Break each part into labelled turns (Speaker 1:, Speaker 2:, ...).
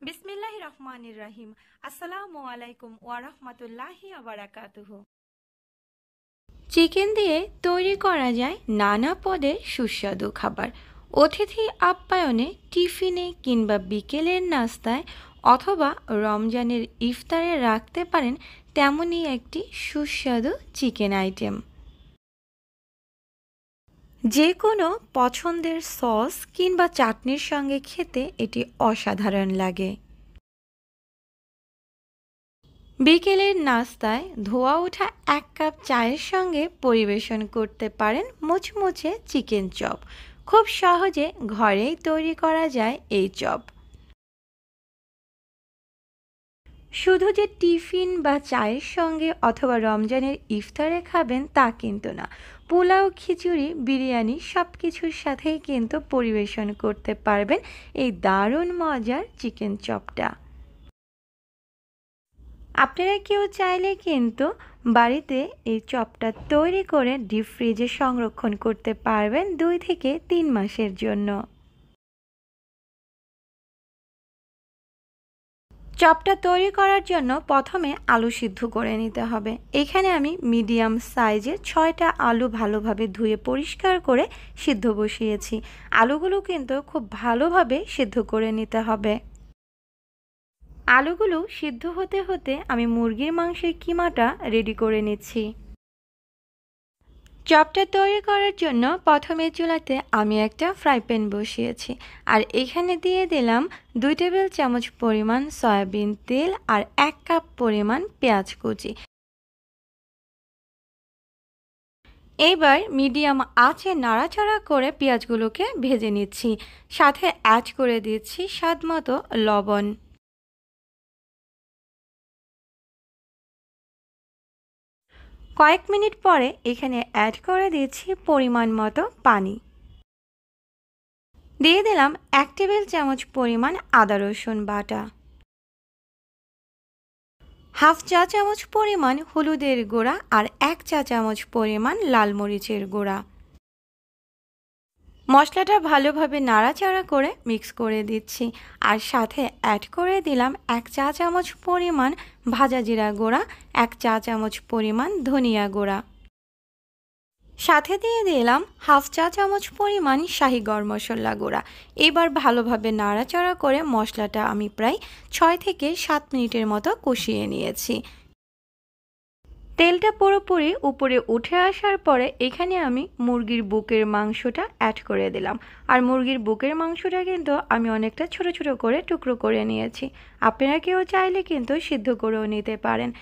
Speaker 1: বিসমিল্লাহির রহমানির রহিম। আসসালামু আলাইকুম ওয়া রাহমাতুল্লাহি ওয়া বারাকাতুহু। চিকেন দিয়ে তৈরি করা যায় নানা পদের সুস্বাদু খাবার। অতিথি আপ্যায়নে, টিফিনে কিংবা বিকেলের নাস্তায় অথবা রমজানের ইফতারে রাখতে পারেন তেমনই একটি সুস্বাদু চিকেন আইটেম। যে কোনো পছন্দের সস কিংবা চাটনির সঙ্গে খেতে এটি অসাধারণ লাগে। বিকেলের নাস্তায় ধোয়া ওঠা 1 কাপ চায়ের সঙ্গে পরিবেশন করতে পারেন মুচমুচে চিকেন চপ। খুব সহজে ঘরেই তৈরি করা যায় এই চপ। শুধু যে টিফিন বা চায়ের সঙ্গে অথবা রমজানের ইফতারে খাবেন তা কিন্তু না। পোলাও, খিচুড়ি, বিরিয়ানি সব কিছুর সাথেই কিন্তু পরিবেশন করতে পারবেন এই দারুণ মজার চিকেন চপটা। আপনারা কেউ চাইলে কিন্তু বাড়িতে এই চপটা তৈরি করে ডিপ ফ্রিজে সংরক্ষণ করতে পারবেন 2 থেকে 3 মাসের জন্য। চপটা তৈরি করার জন্য প্রথমে আলু সিদ্ধ করে নিতে হবে। এখানে আমি মিডিয়াম সাইজের 6টা আলু ভালোভাবে ধুয়ে পরিষ্কার করে সিদ্ধ বসিয়েছি। আলুগুলো কিন্তু খুব ভালোভাবে সিদ্ধ করে নিতে হবে। আলুগুলো সিদ্ধ হতে হতে আমি মুরগির মাংসের কিমাটা রেডি করে নিচ্ছি। চপটা তৈরি করার জন্য প্রথমে চুলাতে আমি একটা ফ্রাই প্যান বসিয়েছি আর এখানে দিয়ে দিলাম 2 টেবিল চামচ পরিমাণ সয়াবিন তেল আর 1 কাপ পরিমাণ পেঁয়াজ কুচি। এইবার মিডিয়াম আঁচে নাড়াচাড়া করে পেঁয়াজগুলোকে ভেজে নিচ্ছি, সাথে অ্যাড করে দিচ্ছি স্বাদ মতো লবণ। কয়েক মিনিট পরে এখানে অ্যাড করে দিচ্ছি পরিমাণ মতো পানি। দিয়ে দিলাম 1 টেবিল চামচ পরিমাণ আদা রসুন বাটা, হাফ চা চামচ পরিমাণ হলুদের গুঁড়া আর 1 চা চামচ পরিমাণ লাল মরিচের গুঁড়া। মশলাটা ভালোভাবে নাড়াচাড়া করে মিক্স করে দিচ্ছি আর সাথে অ্যাড করে দিলাম 1 চা চামচ পরিমাণ ভাজা জিরা গুঁড়া, 1 চা চামচ পরিমাণ ধনিয়া গুঁড়া। সাথে দিয়ে দিলাম হাফ চা চামচ পরিমাণ শাহি গরম মশলা গুঁড়া। এবার ভালোভাবে নাড়াচাড়া করে মশলাটা আমি প্রায় 6 থেকে 7 মিনিটের মতো কষিয়ে নিয়েছি। তেলটা পুরোপুরি উপরে উঠে আসার পরে এখানে আমি মুরগির বুকের মাংসটা অ্যাড করে দিলাম। আর মুরগির বুকের মাংসটা কিন্তু আমি অনেকটা ছোট ছোট করে টুকরো করে নিয়েছি। আপনারা কেউ চাইলে কিন্তু সিদ্ধ করেও নিতে পারেন।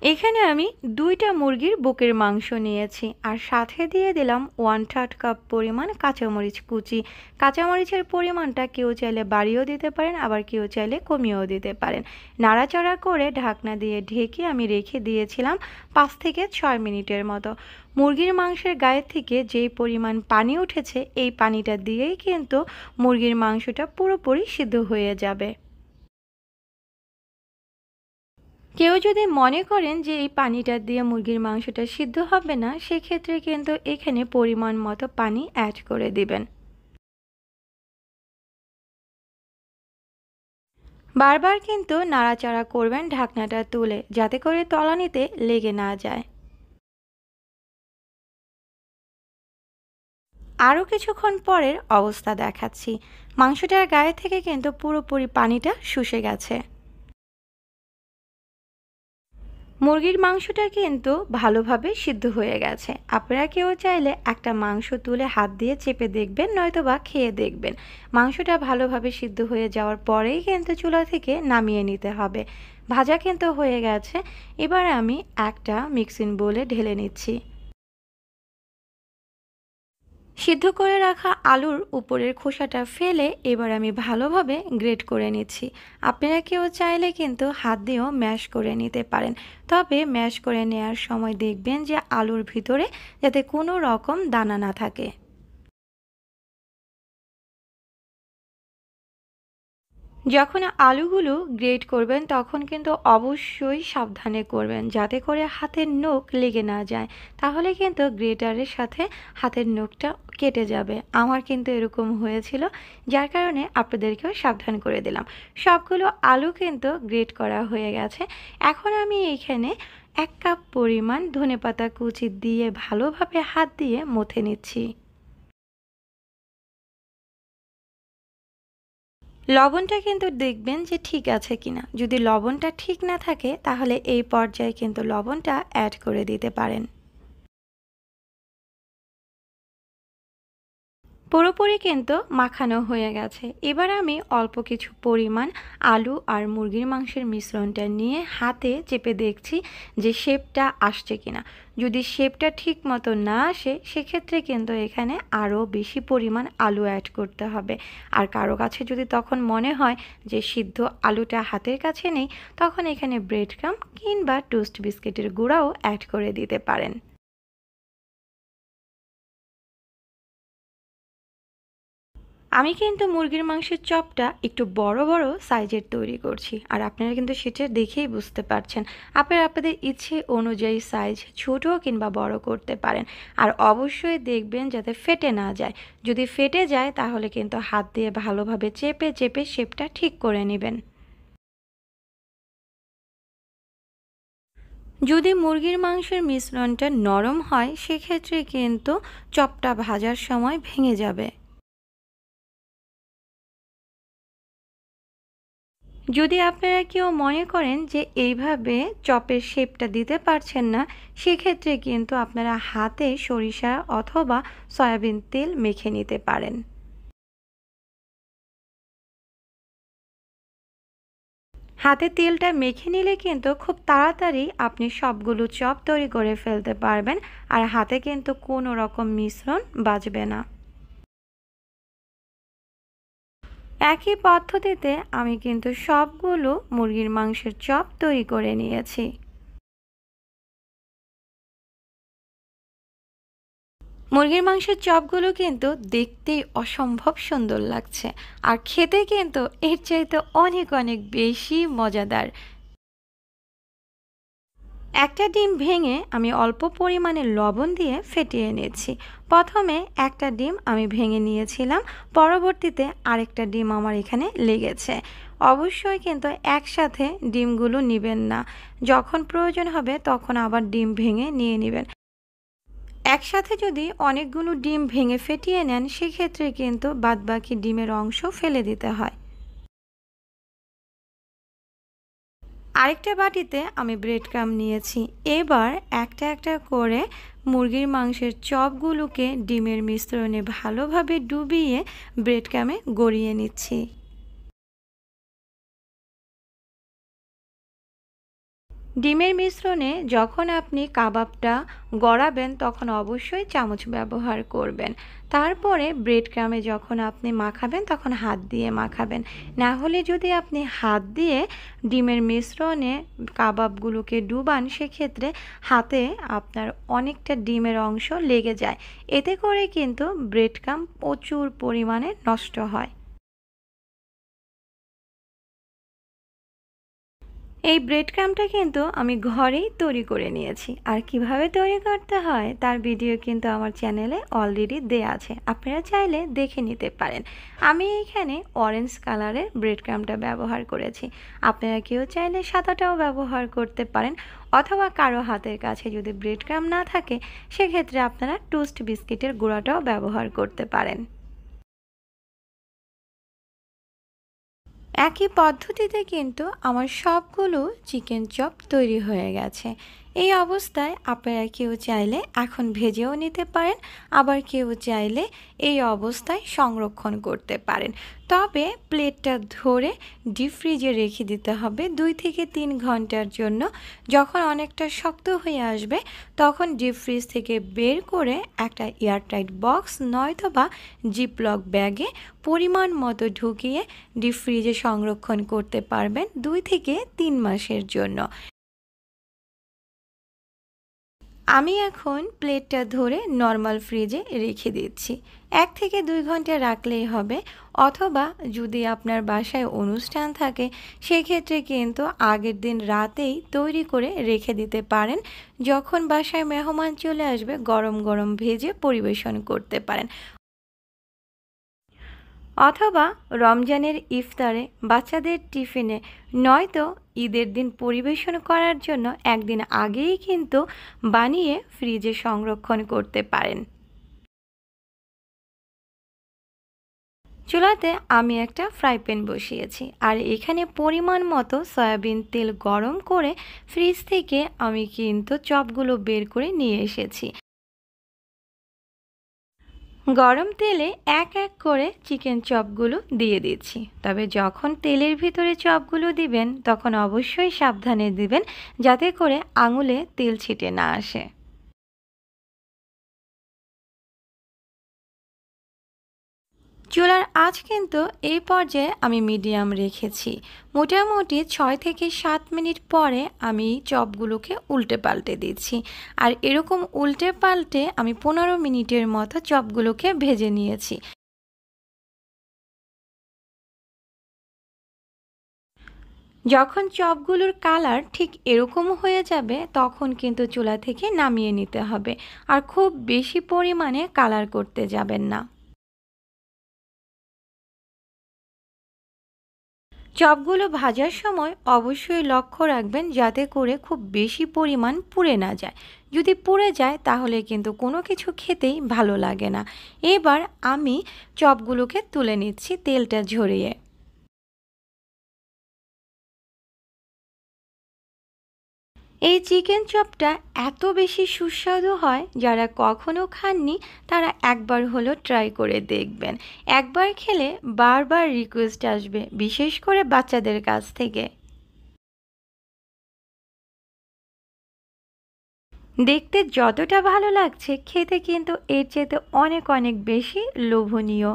Speaker 1: এখানে আমি 2টা মুরগির বুকের মাংস নিয়েছি আর সাথে দিয়ে দিলাম 1/3 কাপ পরিমাণ কাঁচামরিচ কুচি। কাঁচামরিচের পরিমাণটা কেউ চাইলে বাড়িয়েও দিতে পারেন, আবার কেউ চাইলে কমিয়েও দিতে পারেন। নাড়াচাড়া করে ঢাকনা দিয়ে ঢেকে আমি রেখে দিয়েছিলাম 5 থেকে 6 মিনিটের মতো। মুরগির মাংসের গায়ে থেকে যেই পরিমাণ পানি উঠেছে এই পানিটা দিয়েই কিন্তু মুরগির মাংসটা পুরোপুরি সিদ্ধ হয়ে যাবে। কেউ যদি মনে করেন যে এই পানিটা দিয়ে মুরগির মাংসটা সিদ্ধ হবে না, সেক্ষেত্রে কিন্তু এখানে পরিমাণ মতো পানি অ্যাড করে দিবেন। বারবার কিন্তু নাড়াচাড়া করবেন ঢাকনাটা তুলে, যাতে করে তলানিতে লেগে না যায়। আরও কিছুক্ষণ পরের অবস্থা দেখাচ্ছি। মাংসটার গায়ে থেকে কিন্তু পুরোপুরি পানিটা শুষে গেছে। মুরগির মাংসটা কিন্তু ভালোভাবে সিদ্ধ হয়ে গেছে। আপনারা কেউ চাইলে একটা মাংস তুলে হাত দিয়ে চেপে দেখবেন, নয়তোবা খেয়ে দেখবেন। মাংসটা ভালোভাবে সিদ্ধ হয়ে যাওয়ার পরেই কিন্তু চুলা থেকে নামিয়ে নিতে হবে। ভাজা কিন্তু হয়ে গেছে। এবার আমি একটা মিক্সিং বোলে ঢেলে নিচ্ছি। সিদ্ধ করে রাখা আলুর উপরের খোসাটা ফেলে এবার আমি ভালোভাবে গ্রেট করে নিচ্ছি। আপনারা কেউ চাইলে কিন্তু হাত দিয়েও ম্যাশ করে নিতে পারেন, তবে ম্যাশ করে নেওয়ার সময় দেখবেন যে আলুর ভিতরে যাতে কোনো রকম দানা না থাকে। যখন আলুগুলো গ্রেট করবেন তখন কিন্তু অবশ্যই সাবধানে করবেন যাতে করে হাতের নখ লেগে না যায়, তাহলে কিন্তু গ্রেটারের সাথে হাতের নখটা কেটে যাবে। আমার কিন্তু এরকম হয়েছিল, যার কারণে আপনাদেরকেও সাবধান করে দিলাম। সবগুলো আলু কিন্তু গ্রেট করা হয়ে গেছে। এখন আমি এইখানে 1 কাপ পরিমাণ ধনেপাতা কুচি দিয়ে ভালোভাবে হাত দিয়ে মথে নিচ্ছি। লবণটা কিন্তু দেখবেন যে ঠিক আছে কিনা। যদি লবণটা ঠিক না থাকে তাহলে এই পর্যায়ে কিন্তু লবণটা অ্যাড করে দিতে পারেন। পুরোপুরি কিন্তু মাখানো হয়ে গেছে। এবার আমি অল্প কিছু পরিমাণ আলু আর মুরগির মাংসের মিশ্রণটা নিয়ে হাতে চেপে দেখছি যে শেপটা আসছে কিনা। যদি শেপটা ঠিক মতো না আসে সেক্ষেত্রে কিন্তু এখানে আরও বেশি পরিমাণ আলু অ্যাড করতে হবে। আর কারো কাছে যদি তখন মনে হয় যে সিদ্ধ আলুটা হাতের কাছে নেই, তখন এখানে ব্রেড ক্রাম্ব কিংবা টোস্ট বিস্কিটের গুঁড়াও অ্যাড করে দিতে পারেন। আমি কিন্তু মুরগির মাংসের চপটা একটু বড় বড় সাইজের তৈরি করছি, আর আপনারা কিন্তু সেটা দেখেই বুঝতে পারছেন। আপনারা আপনাদের ইচ্ছে অনুযায়ী সাইজ ছোট কিংবা বড় করতে পারেন। আর অবশ্যই দেখবেন যাতে ফেটে না যায়। যদি ফেটে যায় তাহলে কিন্তু হাত দিয়ে ভালোভাবে চেপে চেপে শেপটা ঠিক করে নেবেন। যদি মুরগির মাংসের মিশ্রণটা নরম হয় সেক্ষেত্রে কিন্তু চপটা ভাজার সময় ভেঙে যাবে। যদি আপনারা কেউ মনে করেন যে এইভাবে চপের শেপটা দিতে পারছেন না, সেক্ষেত্রে কিন্তু আপনারা হাতে সরিষা অথবা সয়াবিন তেল মেখে নিতে পারেন। হাতে তেলটা মেখে নিলে কিন্তু খুব তাড়াতাড়ি আপনি সবগুলো চপ তৈরি করে ফেলতে পারবেন, আর হাতে কিন্তু কোনো রকম মিশ্রণ বাজবে না। একই পদ্ধতিতে আমি কিন্তু সবগুলো মুরগির মাংসের চপ তৈরি করে নিয়েছি। মুরগির মাংসের চপগুলো কিন্তু দেখতেই অসম্ভব সুন্দর লাগছে, আর খেতে কিন্তু এর চাইতে অনেক অনেক বেশি মজাদার। একটা ডিম ভেঙে আমি অল্প পরিমাণে লবণ দিয়ে ফেটিয়ে নিয়েছি। প্রথমে একটা ডিম আমি ভেঙে নিয়েছিলাম, পরবর্তীতে আরেকটা ডিম আমার এখানে লেগেছে। অবশ্যই কিন্তু একসাথে ডিমগুলো নেবেন না, যখন প্রয়োজন হবে তখন আবার ডিম ভেঙে নিয়ে নেবেন। একসাথে যদি অনেকগুলো ডিম ভেঙে ফেটিয়ে নেন সেক্ষেত্রে কিন্তু বাদবাকি ডিমের অংশ ফেলে দিতে হয়। আরেকটা বাটিতে আমি ব্রেড ক্রাম্ব নিয়েছি। এবার একটা একটা করে মুরগির মাংসের চপগুলোকে ডিমের মিশ্রণে ভালোভাবে ডুবিয়ে ব্রেড ক্রাম্বে গড়িয়ে নিচ্ছি। ডিমের মিশ্রণে যখন আপনি কাবাবটা গড়াবেন তখন অবশ্যই চামচ ব্যবহার করবেন। তারপরে ব্রেড ক্রামে যখন আপনি মাখাবেন তখন হাত দিয়ে মাখাবেন। না হলে যদি আপনি হাত দিয়ে ডিমের মিশ্রণে কাবাবগুলোকে ডুবান সেক্ষেত্রে হাতে আপনার অনেকটা ডিমের অংশ লেগে যায়। এতে করে কিন্তু ব্রেড ক্রাম্ব প্রচুর পরিমাণে নষ্ট হয়। এই ব্রেড ক্রাম্বটা কিন্তু আমি ঘরেই তৈরি করে নিয়েছি, আর কিভাবে তৈরি করতে হয় তার ভিডিও কিন্তু আমার চ্যানেলে অলরেডি দেয়া আছে, আপনারা চাইলে দেখে নিতে পারেন। আমি এখানে অরেঞ্জ কালারের ব্রেড ক্রাম্বটা ব্যবহার করেছি। আপনারা কেউ চাইলে সাদাটাও ব্যবহার করতে পারেন, অথবা কারো হাতের কাছে যদি ব্রেড ক্রাম্ব না থাকে সেক্ষেত্রে আপনারা টোস্ট বিস্কিটের গুঁড়াটাও ব্যবহার করতে পারেন। একই পদ্ধতিতে কিন্তু আমার সবগুলো চিকেন চপ তৈরি হয়ে গেছে। এই অবস্থায় আপনারা কেউ চাইলে এখন ভেজেও নিতে পারেন, আবার কেউ চাইলে এই অবস্থায় সংরক্ষণ করতে পারেন। তবে প্লেটটা ধরে ডিপ ফ্রিজে রেখে দিতে হবে 2 থেকে 3 ঘন্টার জন্য। যখন অনেকটা শক্ত হয়ে আসবে তখন ডিপ ফ্রিজ থেকে বের করে একটা এয়ারটাইট বক্স নয়তোবা জিপলক ব্যাগে পরিমাণ মতো ঢুকিয়ে ডিপ ফ্রিজে সংরক্ষণ করতে পারবেন 2 থেকে 3 মাসের জন্য। আমি এখন প্লেটটা ধরে নর্মাল ফ্রিজে রেখে দিচ্ছি। ১ থেকে ২ ঘন্টা রাখলেই হবে, অথবা যদি আপনার বাসায় অনুষ্ঠান থাকে সেক্ষেত্রে কিন্তু আগের দিন রাতেই তৈরি করে রেখে দিতে পারেন। যখন বাসায় মেহমান চলে আসবে গরম গরম ভেজে পরিবেশন করতে পারেন। অথবা রমজানের ইফতারে, বাচ্চাদের টিফিনে, নয়তো ঈদের দিন পরিবেশন করার জন্য একদিন আগেই কিন্তু বানিয়ে ফ্রিজে সংরক্ষণ করতে পারেন। চুলাতে আমি একটা ফ্রাই প্যান বসিয়েছি আর এখানে পরিমাণ মতো সয়াবিন তেল গরম করে ফ্রিজ থেকে আমি কিন্তু চপগুলো বের করে নিয়ে এসেছি। গরম তেলে এক এক করে চিকেন চপগুলো দিয়ে দিচ্ছি। তবে যখন তেলের ভিতরে চপগুলো দিবেন তখন অবশ্যই সাবধানে দিবেন, যাতে করে আঙুলে তেল ছিটে না আসে। চুলার আঁচ কিন্তু এই পর্যায়ে আমি মিডিয়াম রেখেছি। মোটামুটি ৬ থেকে ৭ মিনিট পরে আমি চপগুলোকে উল্টে পাল্টে দিচ্ছি। আর এরকম উল্টে পাল্টে আমি ১৫ মিনিটের মতো চপগুলোকে ভেজে নিয়েছি। যখন চপগুলোর কালার ঠিক এরকম হয়ে যাবে তখন কিন্তু চুলা থেকে নামিয়ে নিতে হবে। আর খুব বেশি পরিমাণে কালার করতে যাবেন না। চপগুলো ভাজার সময় অবশ্যই লক্ষ্য রাখবেন যাতে করে খুব বেশি পরিমাণ পুড়ে না যায়। যদি পুড়ে যায় তাহলে কিন্তু কোনো কিছু খেতেই ভালো লাগে না। এবার আমি চপগুলোকে তুলে নিচ্ছি তেলটা ঝরিয়ে। এই চিকেন চপটা এত বেশি সুস্বাদু হয়, যারা কখনো খাননি তারা একবার হলো ট্রাই করে দেখবেন। একবার খেলে বারবার রিকোয়েস্ট আসবে, বিশেষ করে বাচ্চাদের কাছ থেকে। দেখতে যতটা ভালো লাগছে খেতে কিন্তু এর চেয়ে অনেক অনেক বেশি লোভনীয়।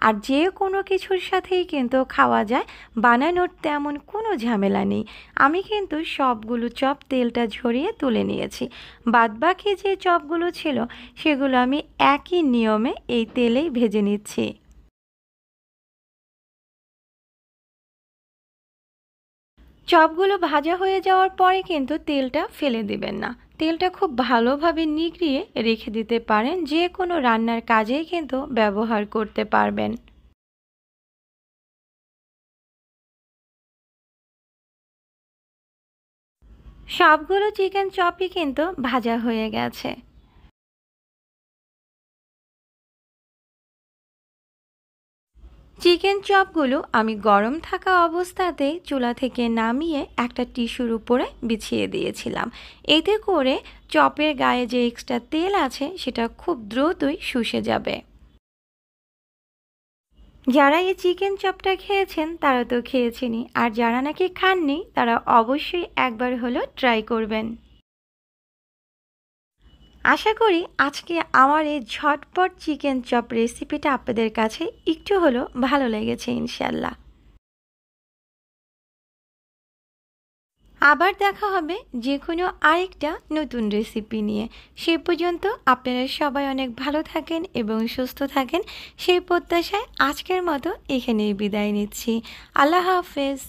Speaker 1: আর যে কোনো কিছুর সাথেই কিন্তু খাওয়া যায়, বানানোর তেমন কোনো ঝামেলা নেই। আমি কিন্তু সবগুলো চপ তেলটা ঝরিয়ে তুলে নিয়েছি। বাদবাকি যে চপগুলো ছিল সেগুলো আমি একই নিয়মে এই তেলেই ভেজে নিচ্ছি। চপগুলো ভাজা হয়ে যাওয়ার পরে কিন্তু তেলটা ফেলে দিবেন না। তেলটা খুব ভালোভাবে নিগড়িয়ে রেখে দিতে পারেন, যে কোনো রান্নার কাজেই কিন্তু ব্যবহার করতে পারবেন। সবগুলো চিকেন চপই কিন্তু ভাজা হয়ে গেছে। চিকেন চপগুলো আমি গরম থাকা অবস্থাতেই চুলা থেকে নামিয়ে একটা টিস্যুর উপরে বিছিয়ে দিয়েছিলাম। এতে করে চপের গায়ে যে এক্সট্রা তেল আছে সেটা খুব দ্রুতই শুষে যাবে। যারা এই চিকেন চপটা খেয়েছেন তারা তো খেয়েছেনই, আর যারা নাকি খাননি তারা অবশ্যই একবার হলো ট্রাই করবেন। আশা করি আজকে আমার এই ঝটপট চিকেন চপ রেসিপিটা আপনাদের কাছে একটু হলেও ভালো লেগেছে ইনশাল্লাহ। আবার দেখা হবে যে কোনো আরেকটা নতুন রেসিপি নিয়ে। সে পর্যন্ত আপনারা সবাই অনেক ভালো থাকেন এবং সুস্থ থাকেন, সেই প্রত্যাশায় আজকের মতো এখানেই বিদায় নিচ্ছি। আল্লাহ হাফেজ।